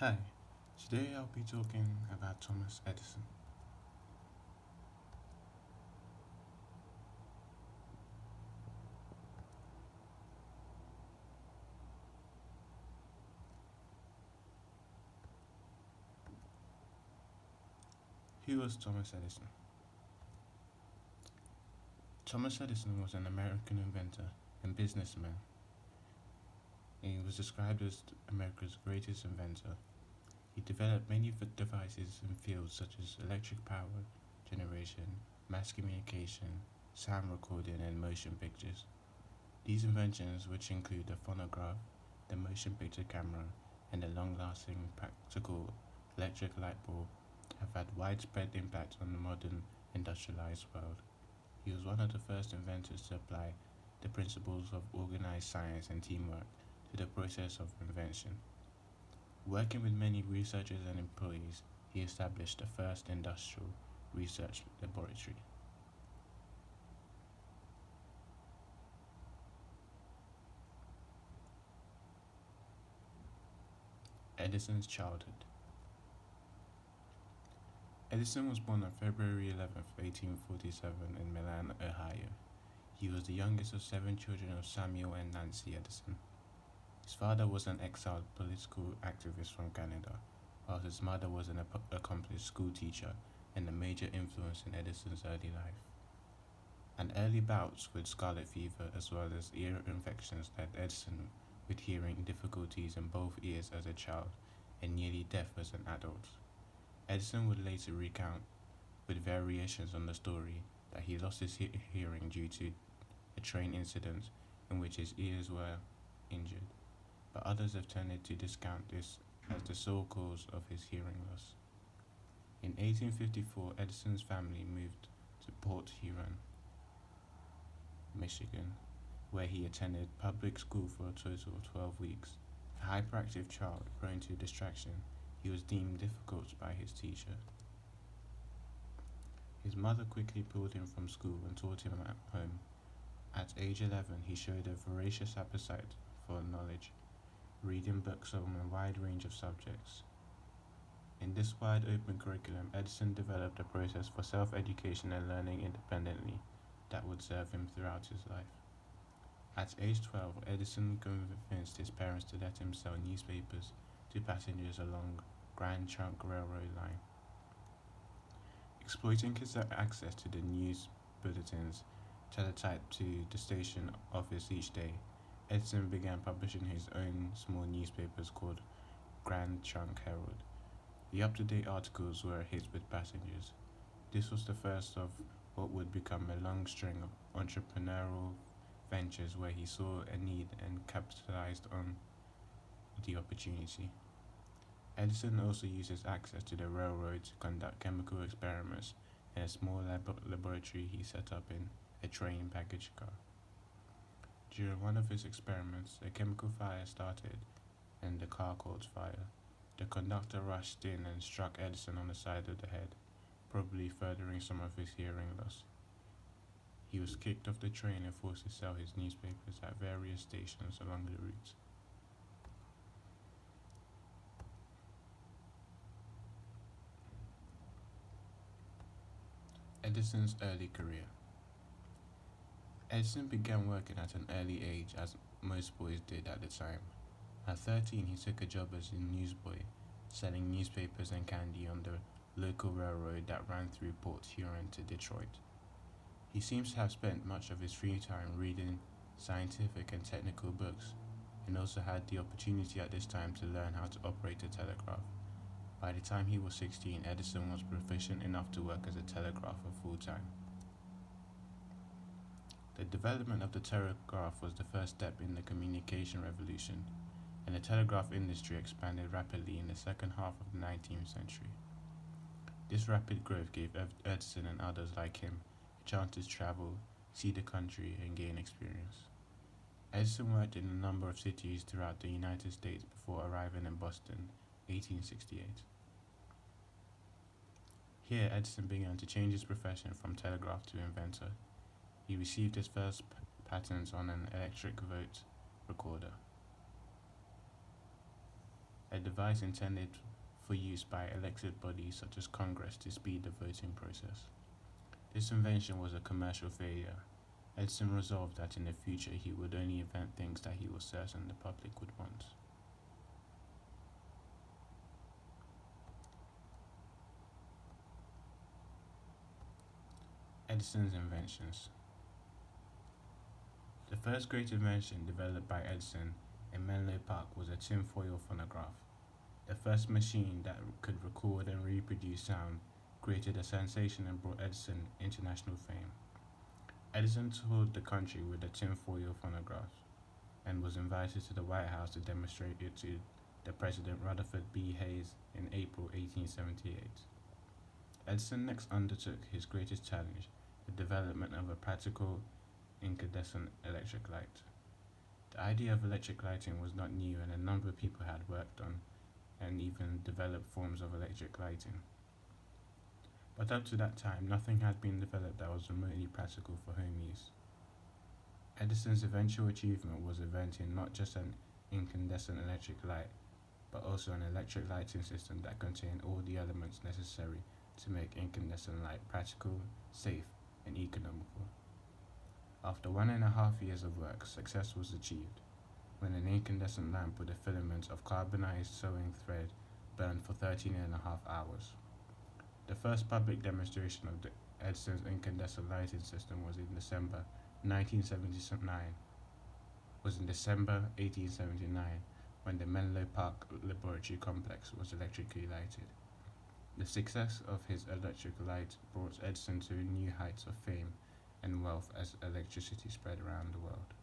Hi, today I'll be talking about Thomas Edison. Who was Thomas Edison? Thomas Edison was an American inventor and businessman. He was described as America's greatest inventor. He developed many devices in fields such as electric power generation, mass communication, sound recording, and motion pictures. These inventions, which include the phonograph, the motion picture camera, and the long-lasting practical electric light bulb, have had widespread impact on the modern industrialized world. He was one of the first inventors to apply the principles of organized science and teamwork to the process of invention. Working with many researchers and employees, he established the first industrial research laboratory. Edison's childhood. Edison was born on February 11, 1847, in Milan, Ohio. He was the youngest of seven children of Samuel and Nancy Edison. His father was an exiled political activist from Canada, while his mother was an accomplished schoolteacher and a major influence in Edison's early life. And early bouts with scarlet fever as well as ear infections left Edison with hearing difficulties in both ears as a child and nearly deaf as an adult. Edison would later recount, with variations on the story, that he lost his hearing due to a train incident in which his ears were injured, but others have tended to discount this as the sole cause of his hearing loss. In 1854, Edison's family moved to Port Huron, Michigan, where he attended public school for a total of 12 weeks. A hyperactive child prone to distraction, he was deemed difficult by his teacher. His mother quickly pulled him from school and taught him at home. At age 11, he showed a voracious appetite for knowledge, reading books on a wide range of subjects. In this wide open curriculum, Edison developed a process for self education and learning independently that would serve him throughout his life. At age 12, Edison convinced his parents to let him sell newspapers to passengers along Grand Trunk Railroad line. Exploiting his access to the news bulletins teletyped to the station office each day, Edison began publishing his own small newspapers called Grand Trunk Herald. The up-to-date articles were a hit with passengers. This was the first of what would become a long string of entrepreneurial ventures where he saw a need and capitalized on the opportunity. Edison also used his access to the railroad to conduct chemical experiments in a small laboratory he set up in a train baggage car. During one of his experiments, a chemical fire started and the car caught fire. The conductor rushed in and struck Edison on the side of the head, probably furthering some of his hearing loss. He was kicked off the train and forced to sell his newspapers at various stations along the route. Edison's early career. Edison began working at an early age, as most boys did at the time. At 13, he took a job as a newsboy, selling newspapers and candy on the local railroad that ran through Port Huron to Detroit. He seems to have spent much of his free time reading scientific and technical books, and also had the opportunity at this time to learn how to operate a telegraph. By the time he was 16, Edison was proficient enough to work as a telegrapher full time. The development of the telegraph was the first step in the communication revolution, and the telegraph industry expanded rapidly in the second half of the 19th century. This rapid growth gave Edison and others like him a chance to travel, see the country, and gain experience. Edison worked in a number of cities throughout the United States before arriving in Boston, 1868. Here, Edison began to change his profession from telegraph to inventor. He received his first patent on an electric vote recorder. a device intended for use by elected bodies such as Congress to speed the voting process. This invention was a commercial failure. Edison resolved that in the future he would only invent things that he was certain the public would want. Edison's inventions. The first great invention developed by Edison in Menlo Park was a tinfoil phonograph. The first machine that could record and reproduce sound created a sensation and brought Edison international fame. Edison toured the country with a tinfoil phonograph and was invited to the White House to demonstrate it to the President Rutherford B. Hayes in April 1878. Edison next undertook his greatest challenge, the development of a practical incandescent electric light. The idea of electric lighting was not new, and a number of people had worked on and even developed forms of electric lighting. But up to that time, nothing had been developed that was remotely practical for home use. Edison's eventual achievement was inventing not just an incandescent electric light, but also an electric lighting system that contained all the elements necessary to make incandescent light practical, safe, and economical. After 1.5 years of work, success was achieved when an incandescent lamp with a filament of carbonized sewing thread burned for 13.5 hours. The first public demonstration of the Edison's incandescent lighting system was in December 1879 when the Menlo Park Laboratory Complex was electrically lighted. The success of his electric light brought Edison to new heights of fame and wealth as electricity spread around the world.